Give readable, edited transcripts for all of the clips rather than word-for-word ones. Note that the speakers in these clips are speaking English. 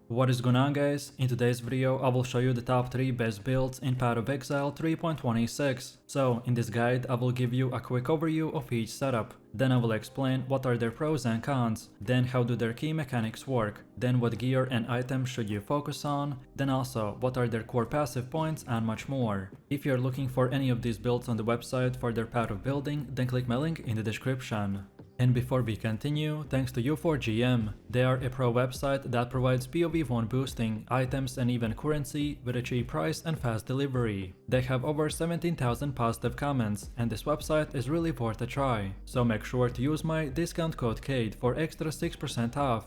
What is going on, guys? In today's video I will show you the top 3 best builds in Path of Exile 3.26. So in this guide I will give you a quick overview of each setup, then I will explain what are their pros and cons, then how do their key mechanics work, then what gear and items should you focus on, then also what are their core passive points and much more. If you are looking for any of these builds on the website for their path of building, then click my link in the description. And before we continue, thanks to U4GM. They are a pro website that provides POE 1 boosting, items and even currency with a cheap price and fast delivery. They have over 17,000 positive comments and this website is really worth a try. So make sure to use my discount code CADE for extra 6% off.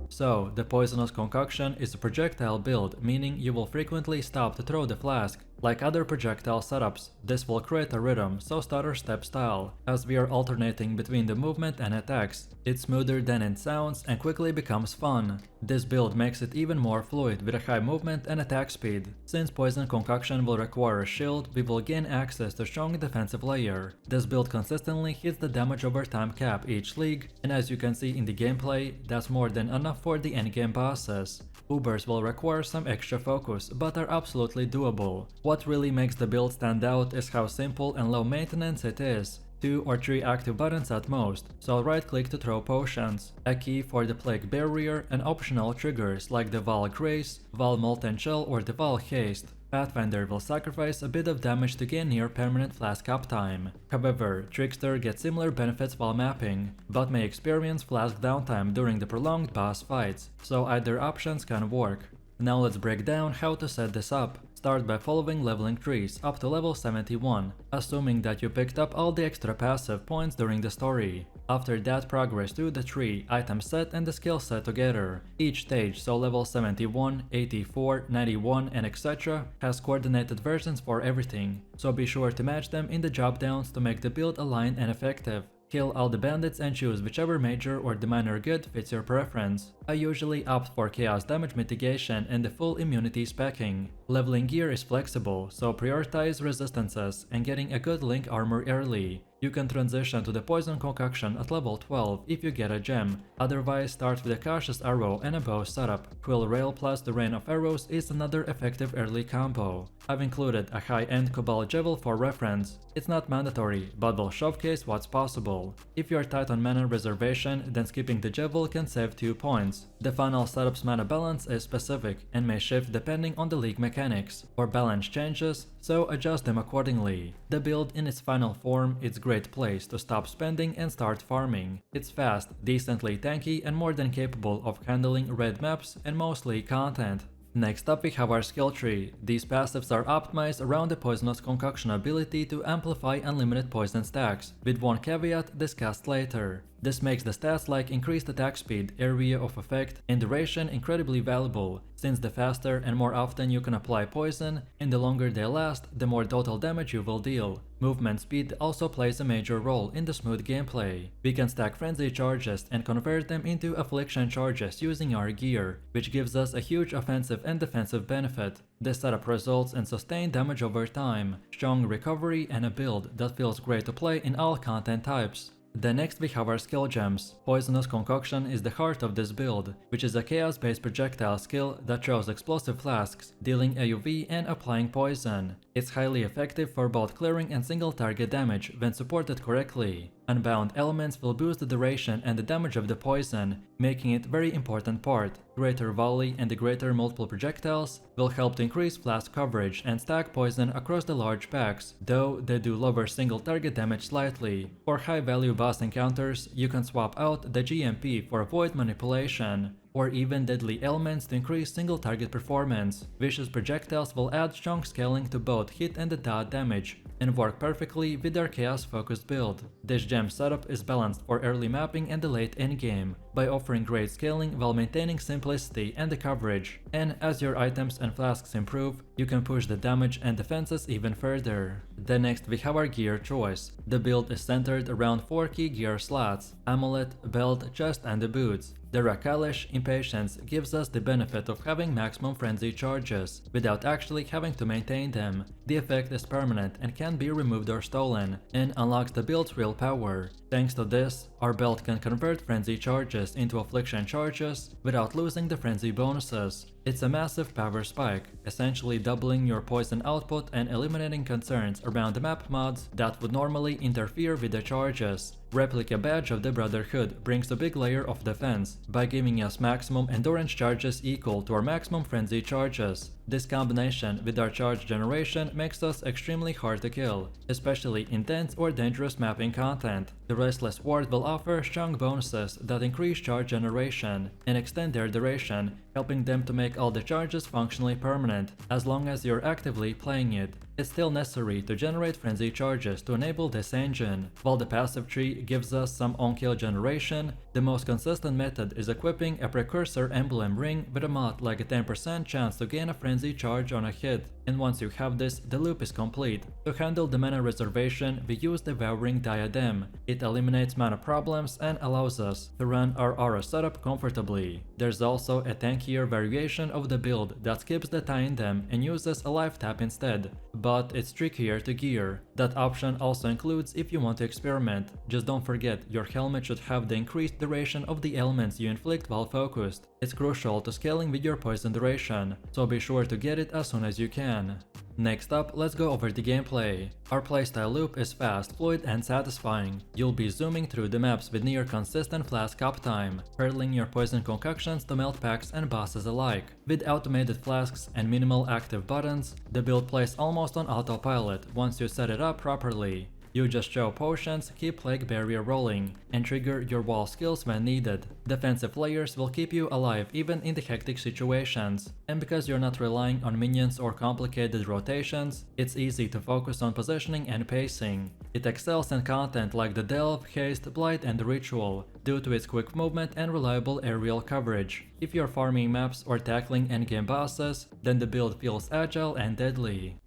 So, the Poisonous Concoction is a projectile build, meaning you will frequently stop to throw the flask. Like other projectile setups, this will create a rhythm, so stutter step style. As we are alternating between the movement and attacks, it's smoother than it sounds and quickly becomes fun. This build makes it even more fluid with a high movement and attack speed. Since Poison Concoction will require a shield, we will gain access to strong defensive layer. This build consistently hits the damage over time cap each league, and as you can see in the gameplay, that's more than enough for the endgame bosses. Ubers will require some extra focus, but are absolutely doable. What really makes the build stand out is how simple and low maintenance it is. 2 or 3 active buttons at most, so right click to throw potions, a key for the Plague Barrier and optional triggers like the Val Grace, Val Molten Shell or the Val Haste. Pathfinder will sacrifice a bit of damage to gain near permanent flask uptime. However, Trickster gets similar benefits while mapping, but may experience flask downtime during the prolonged boss fights, so either options can work. Now let's break down how to set this up. Start by following leveling trees up to level 71, assuming that you picked up all the extra passive points during the story. After that, progress through the tree, item set and the skill set together. Each stage, so level 71, 84, 91 and etc. has coordinated versions for everything, so be sure to match them in the job downs to make the build aligned and effective. Kill all the bandits and choose whichever major or the minor good fits your preference. I usually opt for chaos damage mitigation and the full immunity specking. Leveling gear is flexible, so prioritize resistances and getting a good link armor early. You can transition to the Poison Concoction at level 12 if you get a gem, otherwise start with a Cautious Arrow and a bow setup. Quill Rail plus the Rain of Arrows is another effective early combo. I've included a high-end Cobalt Javel for reference. It's not mandatory, but will showcase what's possible. If you're tight on mana reservation, then skipping the Javel can save 2 points. The final setup's mana balance is specific and may shift depending on the league mechanics, or balance changes, so adjust them accordingly. The build in its final form is a great place to stop spending and start farming. It's fast, decently tanky and more than capable of handling red maps and mostly content. Next up we have our skill tree. These passives are optimized around the Poisonous Concoction ability to amplify unlimited poison stacks, with one caveat discussed later. This makes the stats like increased attack speed, area of effect, and duration incredibly valuable, since the faster and more often you can apply poison, and the longer they last, the more total damage you will deal. Movement speed also plays a major role in the smooth gameplay. We can stack frenzy charges and convert them into affliction charges using our gear, which gives us a huge offensive and defensive benefit. This setup results in sustained damage over time, strong recovery and a build that feels great to play in all content types. Then next we have our skill gems. Poisonous Concoction is the heart of this build, which is a chaos-based projectile skill that throws explosive flasks, dealing AoE and applying poison. It's highly effective for both clearing and single target damage when supported correctly. Unbound elements will boost the duration and the damage of the poison, making it a very important part. Greater volley and the greater multiple projectiles will help to increase flask coverage and stack poison across the large packs, though they do lower single target damage slightly. For high value boss encounters, you can swap out the GMP for void manipulation, or even deadly elements to increase single target performance. Vicious projectiles will add strong scaling to both hit and the dot damage, and work perfectly with their chaos focused build. This gem setup is balanced for early mapping and the late endgame, by offering great scaling while maintaining simplicity and the coverage. And as your items and flasks improve, you can push the damage and defenses even further. Then next we have our gear choice. The build is centered around 4 key gear slots: Amulet, Belt, Chest and the boots. The Rakalish Impatience gives us the benefit of having maximum frenzy charges, without actually having to maintain them. The effect is permanent and can be removed or stolen, and unlocks the build's real power. Thanks to this, Our build can convert frenzy charges into affliction charges without losing the frenzy bonuses. It's a massive power spike, essentially doubling your poison output and eliminating concerns around the map mods that would normally interfere with the charges. Replica Badge of the Brotherhood brings a big layer of defense by giving us maximum endurance charges equal to our maximum frenzy charges. This combination with our charge generation makes us extremely hard to kill, especially in dense or dangerous mapping content. The Restless Ward will offer strong bonuses that increase charge generation and extend their duration, helping them to make all the charges functionally permanent as long as you're actively playing it. It's still necessary to generate frenzy charges to enable this engine. While the passive tree gives us some on-kill generation, the most consistent method is equipping a precursor emblem ring with a mod like a 10% chance to gain a frenzy charge on a hit, and once you have this, the loop is complete. To handle the mana reservation, we use the Devouring Diadem. It eliminates mana problems and allows us to run our aura setup comfortably. There's also a tankier variation of the build that skips the Tandem and uses a life tap instead, but it's trickier to gear. That option also includes if you want to experiment. Just don't forget, your helmet should have the increased duration of the ailments you inflict while focused. It's crucial to scaling with your poison duration, so be sure to get it as soon as you can. Next up, let's go over the gameplay. Our playstyle loop is fast, fluid and satisfying. You'll be zooming through the maps with near consistent flask uptime, hurling your poison concoctions to melt packs and bosses alike. With automated flasks and minimal active buttons, the build plays almost on autopilot once you set it up properly. You just show potions, keep Plague Barrier rolling, and trigger your wall skills when needed. Defensive layers will keep you alive even in the hectic situations, and because you're not relying on minions or complicated rotations, it's easy to focus on positioning and pacing. It excels in content like the Delve, Haste, Blight and Ritual, due to its quick movement and reliable aerial coverage. If you're farming maps or tackling endgame bosses, then the build feels agile and deadly.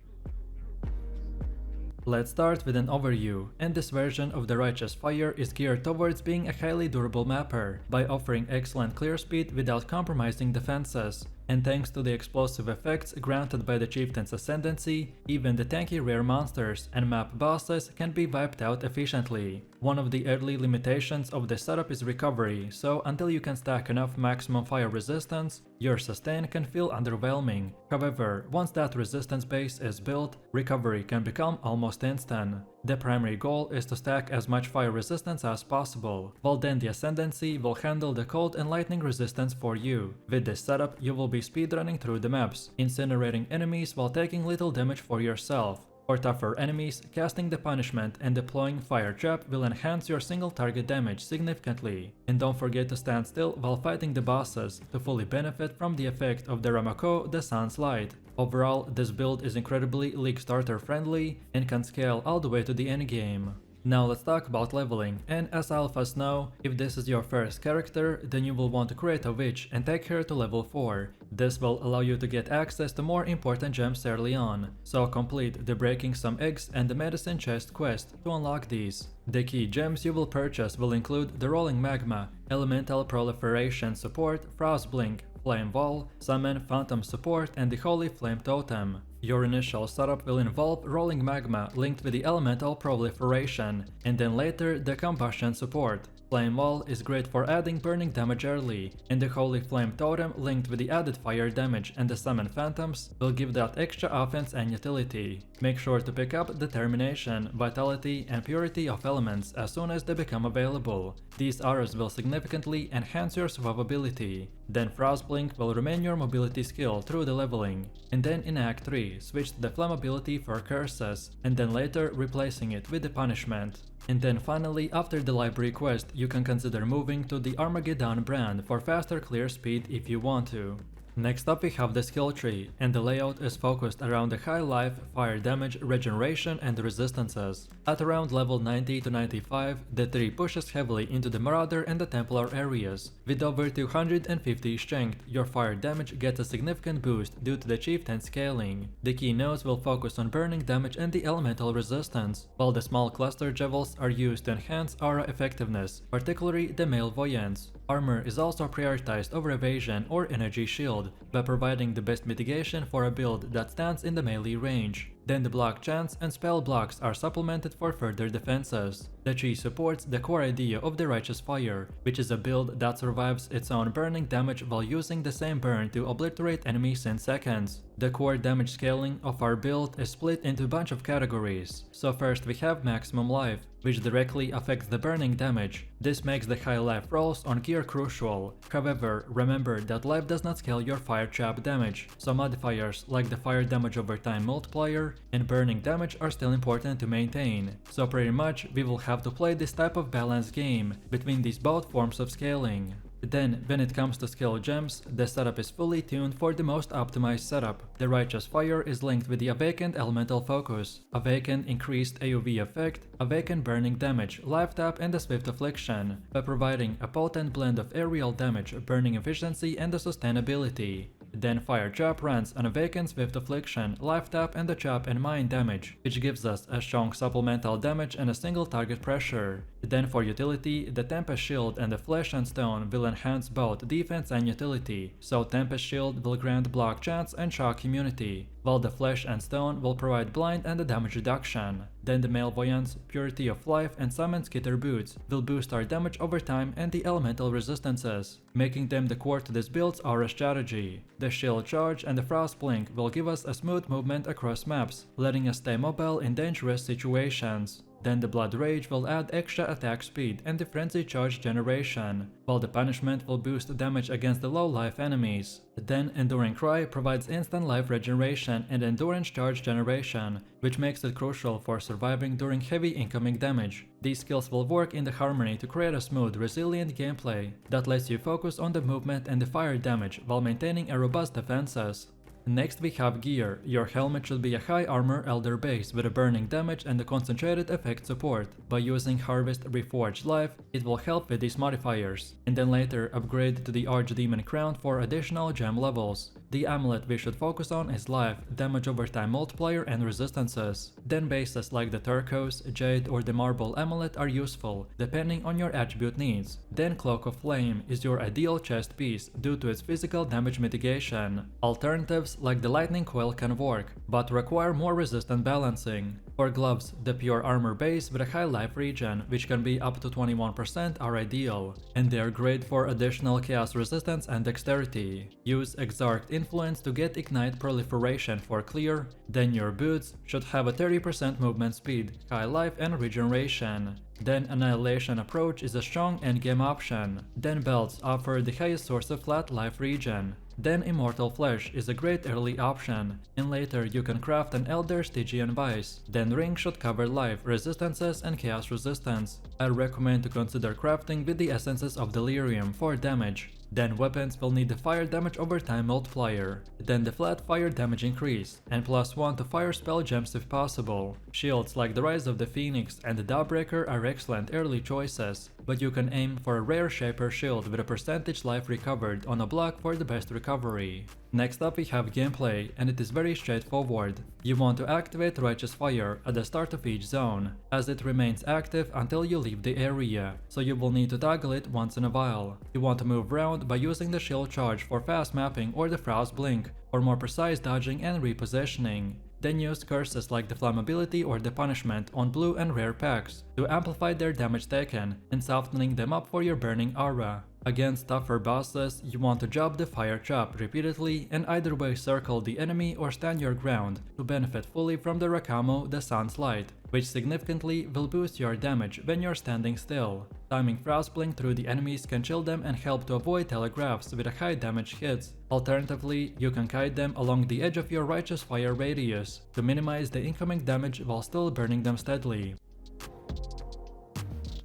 Let's start with an overview, and this version of the Righteous Fire is geared towards being a highly durable mapper, by offering excellent clear speed without compromising defenses. And thanks to the explosive effects granted by the Chieftain's Ascendancy, even the tanky rare monsters and map bosses can be wiped out efficiently. One of the early limitations of this setup is recovery, so until you can stack enough maximum fire resistance, your sustain can feel underwhelming. However, once that resistance base is built, recovery can become almost instant. The primary goal is to stack as much fire resistance as possible, while then the Ascendancy will handle the cold and lightning resistance for you. With this setup, you will be speedrunning through the maps, incinerating enemies while taking little damage for yourself. For tougher enemies, casting the punishment and deploying Fire Trap will enhance your single target damage significantly. And don't forget to stand still while fighting the bosses to fully benefit from the effect of the Ramako, the Sun's Light. Overall, this build is incredibly League starter friendly and can scale all the way to the endgame. Now let's talk about leveling, and as alphas know, if this is your first character, then you will want to create a witch and take her to level 4. This will allow you to get access to more important gems early on, so complete the Breaking Some Eggs and the Medicine Chest quest to unlock these. The key gems you will purchase will include the Rolling Magma, Elemental Proliferation Support, Frostblink, Flame Wall, Summon Phantom Support and the Holy Flame Totem. Your initial setup will involve Rolling Magma linked with the Elemental Proliferation, and then later the Combustion support. Flame Wall is great for adding burning damage early, and the Holy Flame Totem linked with the added fire damage and the Summon Phantoms will give that extra offense and utility. Make sure to pick up Determination, Vitality and Purity of Elements as soon as they become available. These auras will significantly enhance your survivability. Then Frostblink will remain your mobility skill through the leveling. And then in Act 3, switch to the Flammability for Curses, and then later replacing it with the Punishment. And then finally, after the library quest, you can consider moving to the Armageddon brand for faster clear speed if you want to. Next up we have the skill tree, and the layout is focused around the high life, fire damage, regeneration and resistances. At around level 90 to 95, the tree pushes heavily into the marauder and the templar areas. With over 250 strength, your fire damage gets a significant boost due to the chieftain scaling. The key nodes will focus on burning damage and the elemental resistance, while the small cluster jewels are used to enhance aura effectiveness, particularly the male voyants. Armor is also prioritized over evasion or energy shield, by providing the best mitigation for a build that stands in the melee range. Then the block chance and spell blocks are supplemented for further defenses. The chi supports the core idea of the Righteous Fire, which is a build that survives its own burning damage while using the same burn to obliterate enemies in seconds. The core damage scaling of our build is split into a bunch of categories. So first we have maximum life, which directly affects the burning damage. This makes the high life rolls on gear crucial. However, remember that life does not scale your fire trap damage, so modifiers like the fire damage over time multiplier and burning damage are still important to maintain. So pretty much we will have to play this type of balanced game between these both forms of scaling. Then, when it comes to skill gems, the setup is fully tuned for the most optimized setup. The Righteous Fire is linked with the Awakened Elemental Focus, Awakened Increased AoV Effect, Awakened Burning Damage, Life Tap and the Swift Affliction, by providing a potent blend of aerial damage, burning efficiency and the sustainability. Then Fire Chop runs an Awakened Swift Affliction, Life Tap and the Chop and Mine damage, which gives us a strong supplemental damage and a single target pressure. Then for utility, the Tempest Shield and the Flesh and Stone will enhance both defense and utility, so Tempest Shield will grant block chance and shock immunity, while the Flesh and Stone will provide blind and the damage reduction. Then the Malevoyance, Purity of Life and Summon Skitter Boots will boost our damage over time and the elemental resistances, making them the core to this build's aura strategy. The Shield Charge and the Frost Blink will give us a smooth movement across maps, letting us stay mobile in dangerous situations. Then the Blood Rage will add extra attack speed and the Frenzy Charge generation, while the Punishment will boost damage against the low life enemies. Then Enduring Cry provides instant life regeneration and Endurance Charge generation, which makes it crucial for surviving during heavy incoming damage. These skills will work in the harmony to create a smooth, resilient gameplay that lets you focus on the movement and the fire damage while maintaining a robust defenses. Next we have gear. Your helmet should be a high armor elder base with a burning damage and a concentrated effect support. By using Harvest Reforged Life, it will help with these modifiers, and then later upgrade to the Archdemon Crown for additional gem levels. The amulet we should focus on is life, damage over time multiplier and resistances. Then bases like the Turquoise, Jade or the Marble amulet are useful, depending on your attribute needs. Then Cloak of Flame is your ideal chest piece due to its physical damage mitigation. Alternatives like the Lightning Coil can work, but require more resistant balancing. For gloves, the Pure Armor base with a high life regen, which can be up to 21%, are ideal, and they are great for additional chaos resistance and dexterity. Use Exarched Influence to get Ignite Proliferation for clear. Then your boots should have a 30% movement speed, high life and regeneration. Then Annihilation Approach is a strong endgame option. Then belts offer the highest source of flat life regen. Then Immortal Flesh is a great early option, and later you can craft an Elder Stygian Vice. Then Ring should cover life, resistances and chaos resistance. I recommend to consider crafting with the essences of Delirium for damage. Then weapons will need the fire damage over time multiplier, then the flat fire damage increase, and +1 to fire spell gems if possible. Shields like the Rise of the Phoenix and the Dawbreaker are excellent early choices, but you can aim for a rare Shaper shield with a percentage life recovered on a block for the best recovery. Next up we have gameplay, and it is very straightforward. You want to activate Righteous Fire at the start of each zone, as it remains active until you leave the area, so you will need to toggle it once in a while. You want to move around by using the Shield Charge for fast mapping or the Frost Blink, for more precise dodging and repositioning. Then use curses like the Flammability or the Punishment on blue and rare packs to amplify their damage taken and softening them up for your burning aura. Against tougher bosses, you want to job the Fire Chop repeatedly and either way circle the enemy or stand your ground to benefit fully from the Rakamo, the Sun's Light, which significantly will boost your damage when you're standing still. Timing Frost Blink through the enemies can chill them and help to avoid telegraphs with a high damage hits. Alternatively, you can kite them along the edge of your Righteous Fire radius to minimize the incoming damage while still burning them steadily.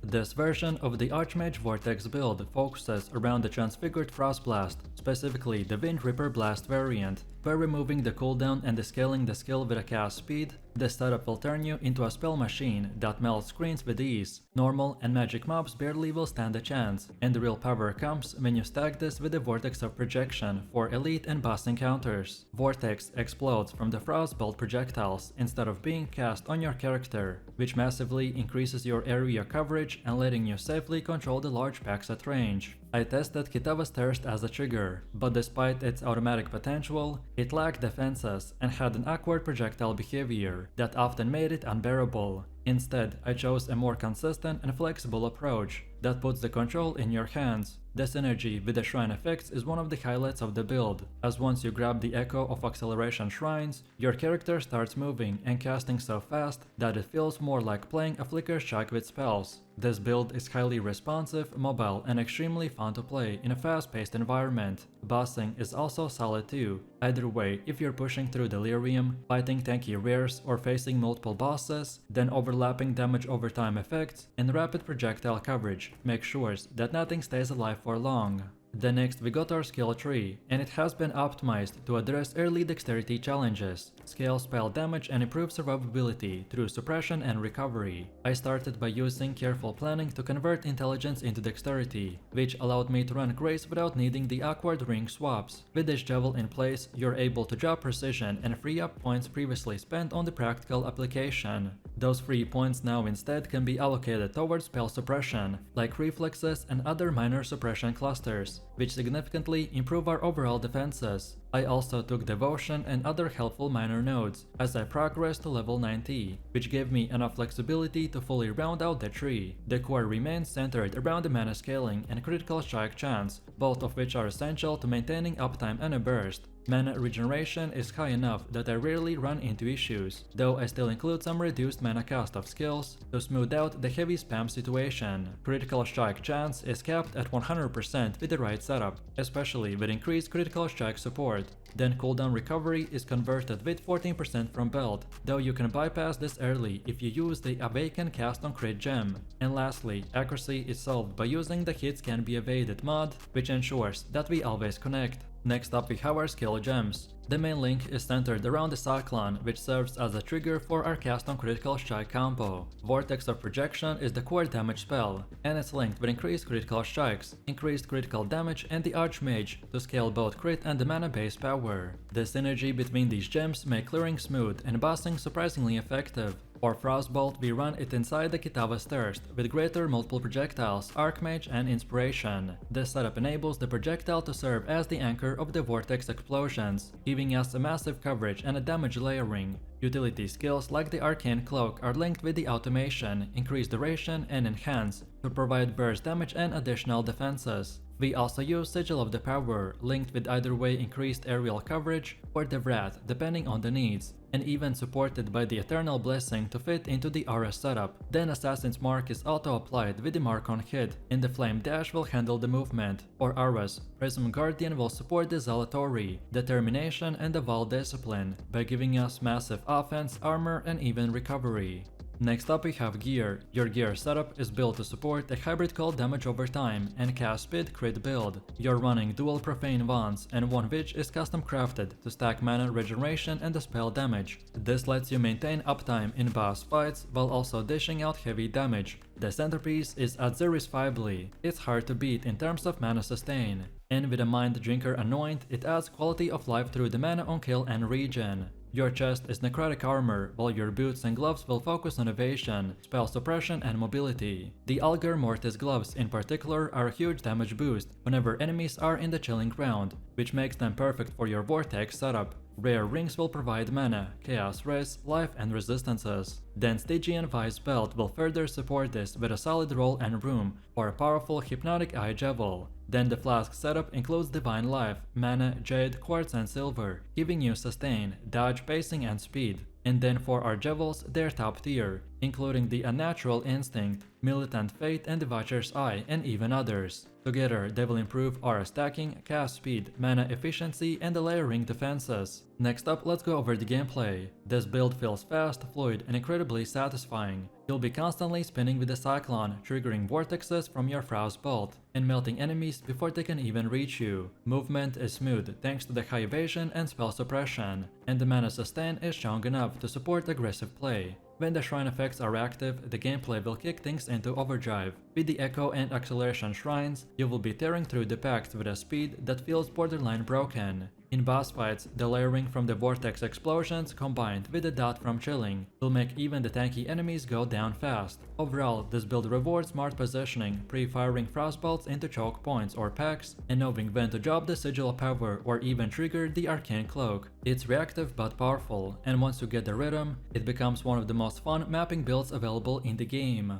This version of the Archmage Vortex build focuses around the Transfigured Frost Blast, specifically the Wind Ripper Blast variant. By removing the cooldown and scaling the skill with a cast speed, this setup will turn you into a spell machine that melts screens with ease. Normal and magic mobs barely will stand a chance, and the real power comes when you stack this with the Vortex of Projection for elite and boss encounters. Vortex explodes from the Frostbolt projectiles instead of being cast on your character, which massively increases your area coverage and letting you safely control the large packs at range. I tested Kitava's Thirst as a trigger, but despite its automatic potential, it lacked defenses and had an awkward projectile behavior that often made it unbearable. Instead, I chose a more consistent and flexible approach that puts the control in your hands. The synergy with the shrine effects is one of the highlights of the build, as once you grab the echo of acceleration shrines, your character starts moving and casting so fast that it feels more like playing a flicker strike with spells. This build is highly responsive, mobile, and extremely fun to play in a fast-paced environment. Bossing is also solid too. Either way, if you're pushing through Delirium, fighting tanky rares, or facing multiple bosses, then overlapping damage over time effects and rapid projectile coverage make sure that nothing stays alive for long. The next we got our skill tree, and it has been optimized to address early dexterity challenges, scale spell damage and improve survivability through suppression and recovery. I started by using careful planning to convert intelligence into dexterity, which allowed me to run Grace without needing the awkward ring swaps. With this javel in place, you're able to drop precision and free up points previously spent on the practical application. Those free points now instead can be allocated towards spell suppression, like reflexes and other minor suppression clusters, which significantly improve our overall defenses. I also took Devotion and other helpful minor nodes as I progressed to level 90, which gave me enough flexibility to fully round out the tree. The core remains centered around the mana scaling and critical strike chance, both of which are essential to maintaining uptime and a burst. Mana regeneration is high enough that I rarely run into issues, though I still include some reduced mana cost of skills to smooth out the heavy spam situation. Critical strike chance is capped at 100% with the right setup, especially with increased critical strike support. Then cooldown recovery is converted with 14% from belt, though you can bypass this early if you use the Awaken cast on crit gem. And lastly, accuracy is solved by using the hits can be evaded mod, which ensures that we always connect. Next up we have our skill gems. The main link is centered around the Cyclone, which serves as a trigger for our cast on critical strike combo. Vortex of Projection is the core damage spell, and it's linked with increased critical strikes, increased critical damage, and the Archmage to scale both crit and the mana base power. The synergy between these gems make clearing smooth and bossing surprisingly effective. For Frostbolt, we run it inside the Kitava's Thirst, with greater multiple projectiles, Archmage, and Inspiration. This setup enables the projectile to serve as the anchor of the Vortex explosions, giving us a massive coverage and a damage layering. Utility skills like the Arcane Cloak are linked with the Automation, Increase Duration, and Enhance to provide burst damage and additional defenses. We also use Sigil of the Power, linked with either way increased aerial coverage or the Wrath, depending on the needs, and even supported by the Eternal Blessing to fit into the RS setup. Then Assassin's Mark is auto-applied with the Mark on hit, and the Flame Dash will handle the movement. For RS, Prism Guardian will support the Zealatory, Determination, and the Vaal Discipline by giving us massive offense, armor, and even recovery. Next up we have gear. Your gear setup is built to support a hybrid called damage over time and cast speed crit build. You're running dual profane wands, and one which is custom crafted to stack mana regeneration and the spell damage. This lets you maintain uptime in boss fights while also dishing out heavy damage. The centerpiece is Aziris Fibly. It's hard to beat in terms of mana sustain, and with a Mind Drinker Anoint, it adds quality of life through the mana on kill and regen. Your chest is necrotic armor, while your boots and gloves will focus on evasion, spell suppression, and mobility. The Algar Mortis gloves in particular are a huge damage boost whenever enemies are in the chilling ground, which makes them perfect for your vortex setup. Rare rings will provide mana, chaos res, life, and resistances. Then Stygian Vice belt will further support this with a solid roll and room for a powerful Hypnotic Eye Javel. Then the flask setup includes Divine Life, mana, jade, quartz, and silver, giving you sustain, dodge, pacing, and speed. And then for our Javels, they're top tier, including the Unnatural Instinct, Militant Fate, and the Watcher's Eye, and even others. Together, they will improve our stacking, cast speed, mana efficiency, and the layering defenses. Next up, let's go over the gameplay. This build feels fast, fluid, and incredibly satisfying. You'll be constantly spinning with the Cyclone, triggering vortexes from your Frostbolt, and melting enemies before they can even reach you. Movement is smooth thanks to the high evasion and spell suppression, and the mana sustain is strong enough to support aggressive play. When the shrine effects are active, the gameplay will kick things into overdrive, With the Echo and Acceleration shrines, you will be tearing through the packs with a speed that feels borderline broken. In boss fights, the layering from the vortex explosions combined with the dot from chilling will make even the tanky enemies go down fast. Overall, this build rewards smart positioning, pre-firing frostbolts into choke points or packs, and knowing when to drop the sigil power or even trigger the arcane cloak. It's reactive but powerful, and once you get the rhythm, it becomes one of the most fun mapping builds available in the game.